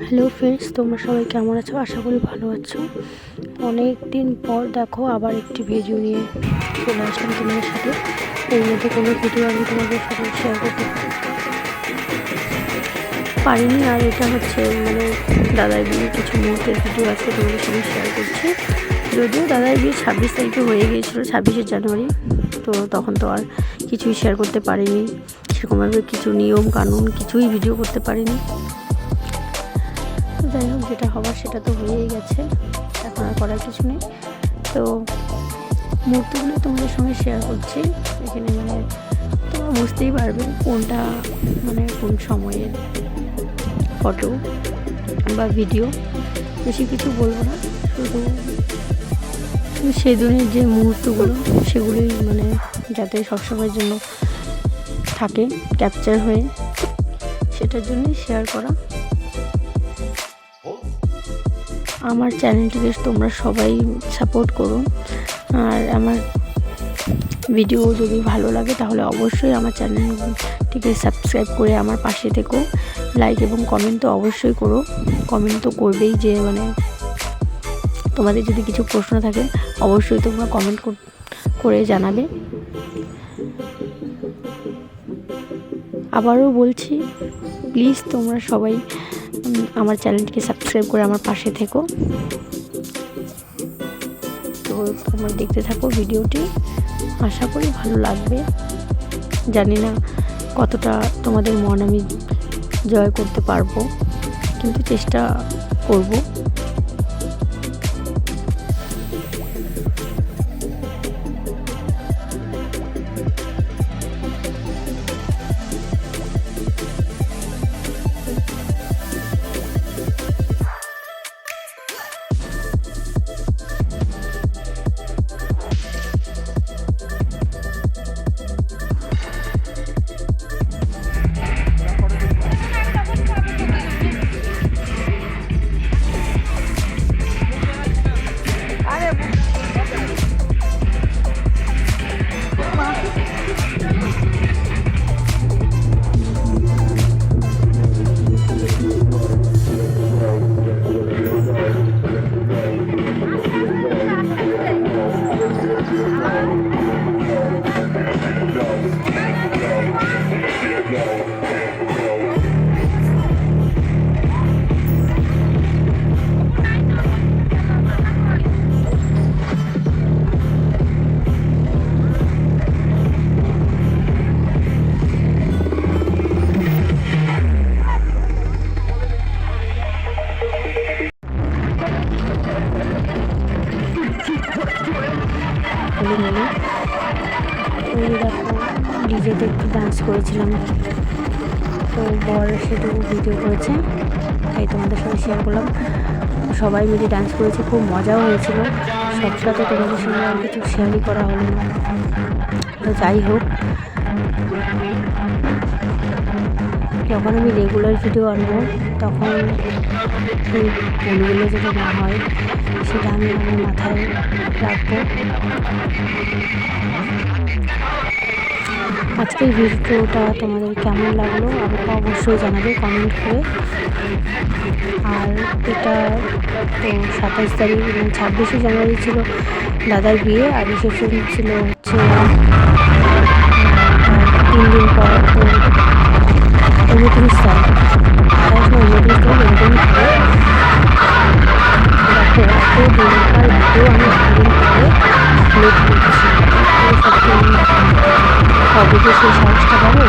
Hello friends, তোমরা সবাই কেমন আছো? আশা করি ভালো আছো। অনেক দিন পর দেখো আবার একটি ভিডিও নিয়ে চলে আসলাম তোমাদের সাথে। এর মধ্যে কোনো ভিডিও আমি তোমাদের সাথে শেয়ার করতে পারিনি। আর এটা হচ্ছে দাদার বিয়ের কিছু মুহূর্তের ভিডিও আছে, তোমাদের সাথে শেয়ার করছি। যদিও দাদার বিয়ে 26 তারিখে হয়ে গিয়েছিলো, 26শে জানুয়ারি। তো তখন তো আর কিছুই শেয়ার করতে পারিনি, সেরকমভাবে কিছু নিয়ম কানুন কিছুই ভিডিও করতে পারিনি। যাই হোক, যেটা হবার সেটা তো হয়েই গেছে, এখন আর করার কিছু নেই। তো মুহূর্তগুলো তোমাদের সঙ্গে শেয়ার করছি এখানে। তোমরা বুঝতেই পারবে কোনটা কোন সময়ের ফটো বা ভিডিও। বেশি কিছু বলবো না, শুধু সেদিনের যে মুহূর্তগুলো সেগুলোই যাতে সবসময়ের জন্য থাকে ক্যাপচার হয়ে, সেটার জন্যই শেয়ার করা। আমার চ্যানেলটিকে তোমরা সবাই সাপোর্ট করো, আর আমার ভিডিও যদি ভালো লাগে তাহলে অবশ্যই আমার চ্যানেলটিকে সাবস্ক্রাইব করে আমার পাশে থেকো। লাইক এবং কমেন্ট তো অবশ্যই করো, কমেন্ট তো করবেই। যে তোমাদের যদি কিছু প্রশ্ন থাকে অবশ্যই তোমরা কমেন্ট করে জানাবে। আবারও বলছি, প্লিজ তোমরা সবাই আমার চ্যানেলটিকে সাবস্ক্রাইব করে আমার পাশে থেকো। তো তোমরা দেখতে থাকো ভিডিওটি, আশা করি ভালো লাগবে। জানি না কতটা তোমাদের মন আমি জয় করতে পারবো, কিন্তু চেষ্টা করব। ওই দেখো, ডিজেতে একটু ডান্স করেছিলাম, তো বর সেটুকু ভিডিও করেছে, তাই তোমাদের সঙ্গে শেয়ার করলাম। সবাই মিলে ডান্স করেছে, খুব মজাও হয়েছিল। সবটা তো তোমাদের সঙ্গে আর কিছু শেয়ারই করা হলো না। তো যাই হোক, যখন আমি রেগুলার ভিডিও আনবো তখন এই ভুলগুলো যদি না হয় সেটা আমি আমার মাথায় রাখবো। আজকের ভিডিওটা তোমাদের কেমন লাগলো আমাকে অবশ্যই জানাবে কমেন্ট করে। আর এটা তো 27 তারিখ 26শে জানুয়ারি ছিল দাদার বিয়ে, আর রিসেপশন ছিল হচ্ছে 3 দিন পর, তো 29 তারিখ, 29 তারিখ এরকমই ছিল। দেখো, এত দিনকার ভিডিও আমি 2 দিন পরে আপলোড করছি, সত্যি কবে যে সেই সাহসটা পাবো।